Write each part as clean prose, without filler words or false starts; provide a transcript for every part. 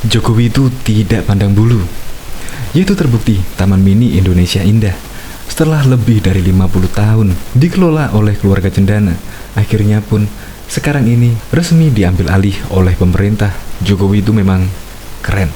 Jokowi itu tidak pandang bulu. Yaitu terbukti Taman Mini Indonesia Indah setelah lebih dari 50 tahun dikelola oleh keluarga Cendana, akhirnya pun sekarang ini resmi diambil alih oleh pemerintah. Jokowi itu memang keren.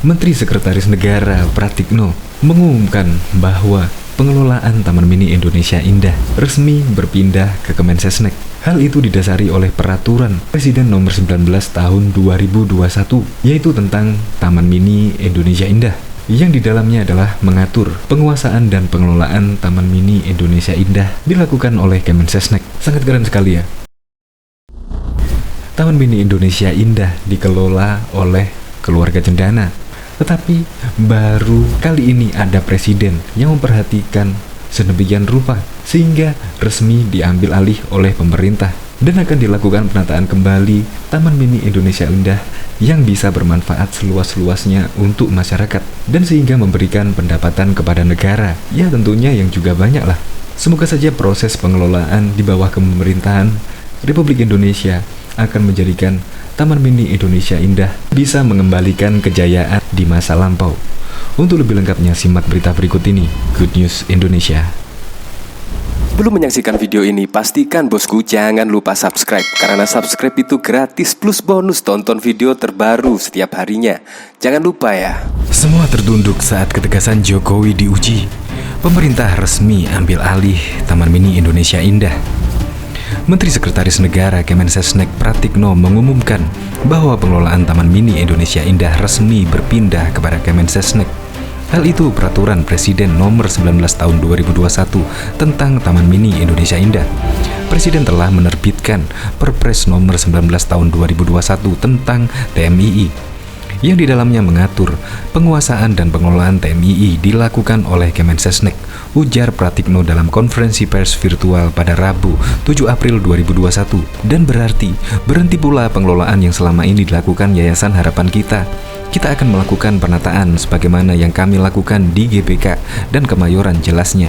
Menteri Sekretaris Negara Pratikno mengumumkan bahwa pengelolaan Taman Mini Indonesia Indah resmi berpindah ke Kemensesnek. Hal itu didasari oleh Peraturan Presiden Nomor 19 Tahun 2021, yaitu tentang Taman Mini Indonesia Indah, yang di dalamnya adalah mengatur penguasaan dan pengelolaan Taman Mini Indonesia Indah dilakukan oleh Kemensesnek. Sangat keren sekali ya. Taman Mini Indonesia Indah dikelola oleh keluarga Cendana. Tetapi baru kali ini ada presiden yang memperhatikan sedemikian rupa sehingga resmi diambil alih oleh pemerintah dan akan dilakukan penataan kembali Taman Mini Indonesia Indah yang bisa bermanfaat seluas-luasnya untuk masyarakat dan sehingga memberikan pendapatan kepada negara. Ya tentunya yang juga banyak lah. Semoga saja proses pengelolaan di bawah pemerintahan Republik Indonesia akan menjadikan Taman Mini Indonesia Indah bisa mengembalikan kejayaan di masa lampau. Untuk lebih lengkapnya simak berita berikut ini. Good News Indonesia. Belum menyaksikan video ini, pastikan bosku jangan lupa subscribe. Karena subscribe itu gratis plus bonus tonton video terbaru setiap harinya. Jangan lupa ya. Semua tertunduk saat ketegasan Jokowi diuji. Pemerintah resmi ambil alih Taman Mini Indonesia Indah. Menteri Sekretaris Negara Kemensesnek Pratikno mengumumkan bahwa pengelolaan Taman Mini Indonesia Indah resmi berpindah kepada Kemensesnek. Hal itu Peraturan Presiden Nomor 19 Tahun 2021 tentang Taman Mini Indonesia Indah. Presiden telah menerbitkan Perpres Nomor 19 Tahun 2021 tentang TMII, yang di dalamnya mengatur penguasaan dan pengelolaan TMII dilakukan oleh Kemensesnek, ujar Pratikno dalam konferensi pers virtual pada Rabu 7 April 2021. Dan berarti berhenti pula pengelolaan yang selama ini dilakukan Yayasan Harapan Kita. Kita akan melakukan penataan sebagaimana yang kami lakukan di GBK dan Kemayoran, jelasnya.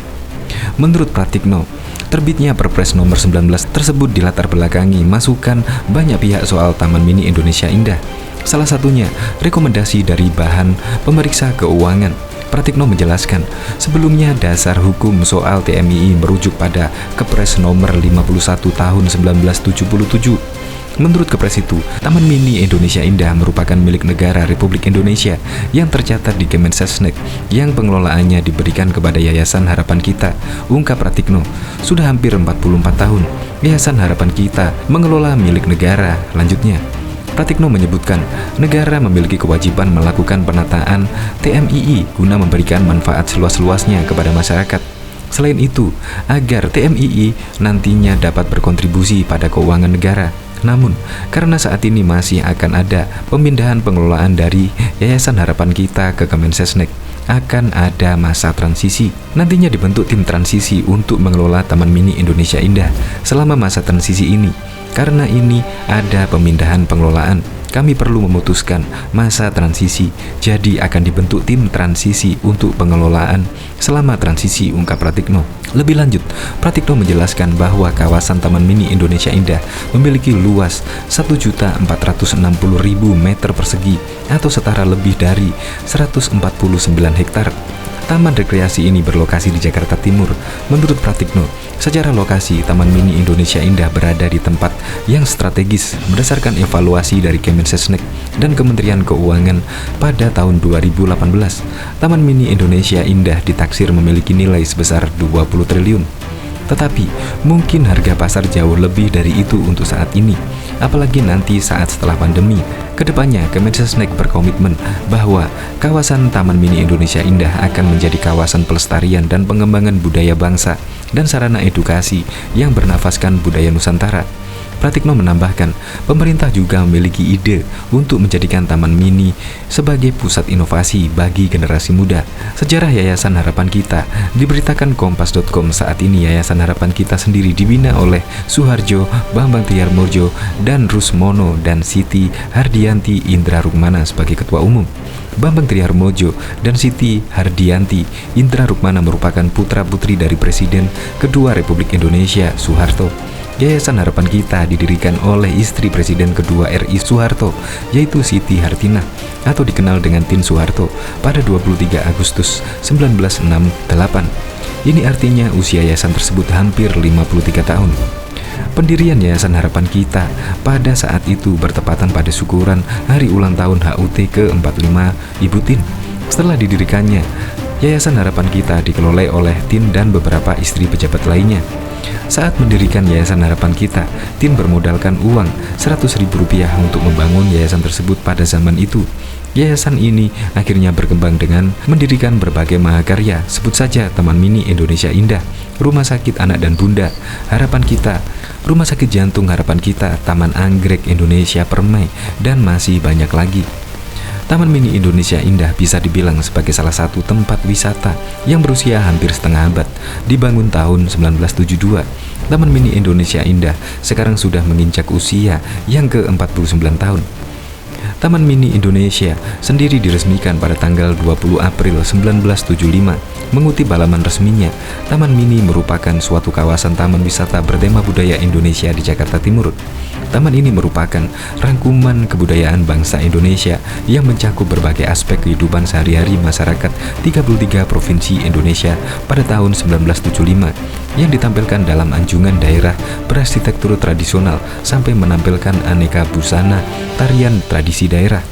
Menurut Pratikno, terbitnya Perpres Nomor 19 tersebut dilatar belakangi masukan banyak pihak soal Taman Mini Indonesia Indah. Salah satunya rekomendasi dari bahan pemeriksa keuangan. Pratikno menjelaskan, sebelumnya dasar hukum soal TMII merujuk pada Kepres Nomor 51 Tahun 1977. Menurut Kepres itu, Taman Mini Indonesia Indah merupakan milik negara Republik Indonesia yang tercatat di Kemensesnek, yang pengelolaannya diberikan kepada Yayasan Harapan Kita, ungkap Pratikno. Sudah hampir 44 tahun, Yayasan Harapan Kita mengelola milik negara, lanjutnya. Pratikno menyebutkan, negara memiliki kewajiban melakukan penataan TMII guna memberikan manfaat seluas-luasnya kepada masyarakat. Selain itu, agar TMII nantinya dapat berkontribusi pada keuangan negara. Namun, karena saat ini masih akan ada pemindahan pengelolaan dari Yayasan Harapan Kita ke Kemensesnek, akan ada masa transisi. Nantinya dibentuk tim transisi untuk mengelola Taman Mini Indonesia Indah selama masa transisi ini. Karena ini ada pemindahan pengelolaan, kami perlu memutuskan masa transisi, jadi akan dibentuk tim transisi untuk pengelolaan selama transisi, ungkap Pratikno. Lebih lanjut, Pratikno menjelaskan bahwa kawasan Taman Mini Indonesia Indah memiliki luas 1.460.000 meter persegi atau setara lebih dari 149 hektar. Taman rekreasi ini berlokasi di Jakarta Timur. Menurut Pratikno, secara lokasi Taman Mini Indonesia Indah berada di tempat yang strategis berdasarkan evaluasi dari Kemensesnek dan Kementerian Keuangan pada tahun 2018. Taman Mini Indonesia Indah ditaksir memiliki nilai sebesar 20 triliun. Tetapi, mungkin harga pasar jauh lebih dari itu untuk saat ini. apalagi nanti saat setelah pandemi. Kedepannya, Kemensesnek berkomitmen bahwa kawasan Taman Mini Indonesia Indah akan menjadi kawasan pelestarian dan pengembangan budaya bangsa dan sarana edukasi yang bernafaskan budaya Nusantara. Pratikno menambahkan, pemerintah juga memiliki ide untuk menjadikan Taman Mini sebagai pusat inovasi bagi generasi muda. Sejarah Yayasan Harapan Kita diberitakan Kompas.com. Saat ini Yayasan Harapan Kita sendiri dibina oleh Suharjo, Bambang Triharmojo, dan Rusmono dan Siti Hardianti Indra Rukmana sebagai ketua umum. Bambang Triharmojo dan Siti Hardianti Indra Rukmana merupakan putra-putri dari Presiden kedua Republik Indonesia, Soeharto. Yayasan Harapan Kita didirikan oleh istri Presiden kedua RI Soeharto, yaitu Siti Hartinah atau dikenal dengan Tin Soeharto, pada 23 Agustus 1968. Ini artinya usia yayasan tersebut hampir 53 tahun. Pendirian Yayasan Harapan Kita pada saat itu bertepatan pada syukuran hari ulang tahun HUT ke-45 Ibu Tin. Setelah didirikannya, Yayasan Harapan Kita dikelola oleh Tin dan beberapa istri pejabat lainnya. Saat mendirikan Yayasan Harapan Kita, Tin bermodalkan uang Rp100.000 untuk membangun yayasan tersebut pada zaman itu. Yayasan ini akhirnya berkembang dengan mendirikan berbagai mahakarya, sebut saja Taman Mini Indonesia Indah, Rumah Sakit Anak dan Bunda Harapan Kita, Rumah Sakit Jantung Harapan Kita, Taman Anggrek Indonesia Permai, dan masih banyak lagi. Taman Mini Indonesia Indah bisa dibilang sebagai salah satu tempat wisata yang berusia hampir setengah abad. Dibangun tahun 1972, Taman Mini Indonesia Indah sekarang sudah menginjak usia yang ke-49 tahun. Taman Mini Indonesia sendiri diresmikan pada tanggal 20 April 1975. Mengutip halaman resminya, Taman Mini merupakan suatu kawasan taman wisata bertema budaya Indonesia di Jakarta Timur. Taman ini merupakan rangkuman kebudayaan bangsa Indonesia yang mencakup berbagai aspek kehidupan sehari-hari masyarakat 33 provinsi Indonesia pada tahun 1975, yang ditampilkan dalam anjungan daerah berarsitektur tradisional sampai menampilkan aneka busana tarian tradisi daerah.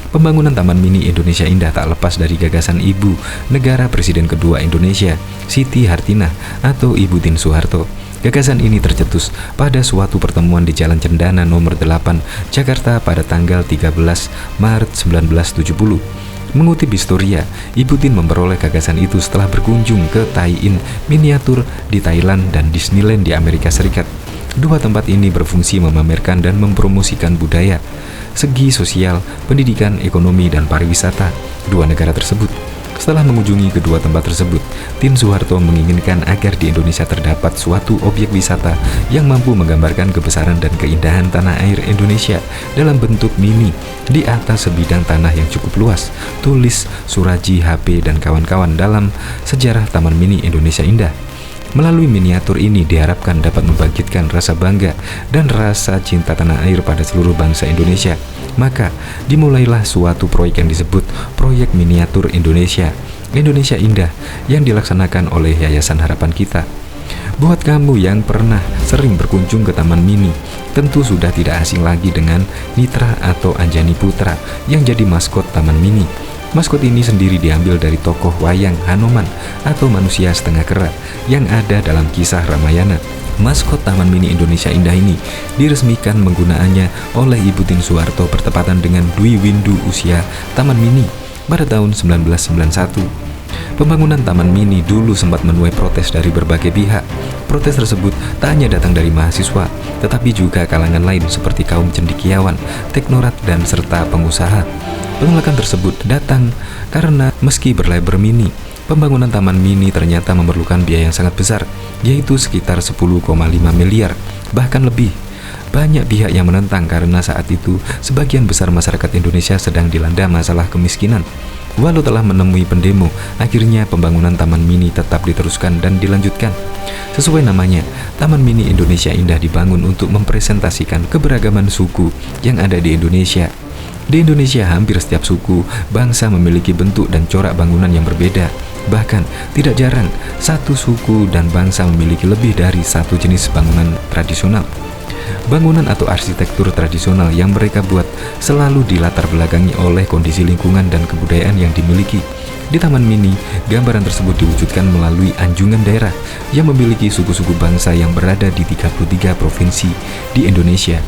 Pembangunan Taman Mini Indonesia Indah tak lepas dari gagasan Ibu Negara Presiden kedua Indonesia, Siti Hartinah atau Ibu Tin Soeharto. Gagasan ini tercetus pada suatu pertemuan di Jalan Cendana nomor 8, Jakarta pada tanggal 13 Maret 1970. Mengutip Historia, Ibu Tin memperoleh gagasan itu setelah berkunjung ke Tie-In Miniatur di Thailand dan Disneyland di Amerika Serikat. Dua tempat ini berfungsi memamerkan dan mempromosikan budaya, segi sosial, pendidikan, ekonomi, dan pariwisata dua negara tersebut. Setelah mengunjungi kedua tempat tersebut, Tin Soeharto menginginkan agar di Indonesia terdapat suatu objek wisata yang mampu menggambarkan kebesaran dan keindahan tanah air Indonesia dalam bentuk mini di atas sebidang tanah yang cukup luas, tulis Suraji HP dan kawan-kawan dalam Sejarah Taman Mini Indonesia Indah. Melalui miniatur ini diharapkan dapat membangkitkan rasa bangga dan rasa cinta tanah air pada seluruh bangsa Indonesia. Maka dimulailah suatu proyek yang disebut Proyek Miniatur Indonesia Indah yang dilaksanakan oleh Yayasan Harapan Kita. Buat kamu yang pernah sering berkunjung ke Taman Mini, tentu sudah tidak asing lagi dengan Nitra atau Anjani Putra yang jadi maskot Taman Mini. Maskot ini sendiri diambil dari tokoh wayang Hanoman atau manusia setengah kera yang ada dalam kisah Ramayana. Maskot Taman Mini Indonesia Indah ini diresmikan penggunaannya oleh Ibu Tin Soeharto bertepatan dengan Dwi Windu usia Taman Mini pada tahun 1991. Pembangunan Taman Mini dulu sempat menuai protes dari berbagai pihak. Protes tersebut tak hanya datang dari mahasiswa, tetapi juga kalangan lain seperti kaum cendekiawan, teknorat, dan serta pengusaha. Penolakan tersebut datang karena meski berlebar mini, pembangunan Taman Mini ternyata memerlukan biaya yang sangat besar, yaitu sekitar 10,5 miliar, bahkan lebih. Banyak pihak yang menentang karena saat itu sebagian besar masyarakat Indonesia sedang dilanda masalah kemiskinan. Walau telah menemui pendemo, akhirnya pembangunan Taman Mini tetap diteruskan dan dilanjutkan. Sesuai namanya, Taman Mini Indonesia Indah dibangun untuk mempresentasikan keberagaman suku yang ada di Indonesia. Di Indonesia, hampir setiap suku, bangsa memiliki bentuk dan corak bangunan yang berbeda. Bahkan, tidak jarang, satu suku dan bangsa memiliki lebih dari satu jenis bangunan tradisional. Bangunan atau arsitektur tradisional yang mereka buat selalu dilatar belakangi oleh kondisi lingkungan dan kebudayaan yang dimiliki. Di Taman Mini, gambaran tersebut diwujudkan melalui anjungan daerah yang memiliki suku-suku bangsa yang berada di 33 provinsi di Indonesia.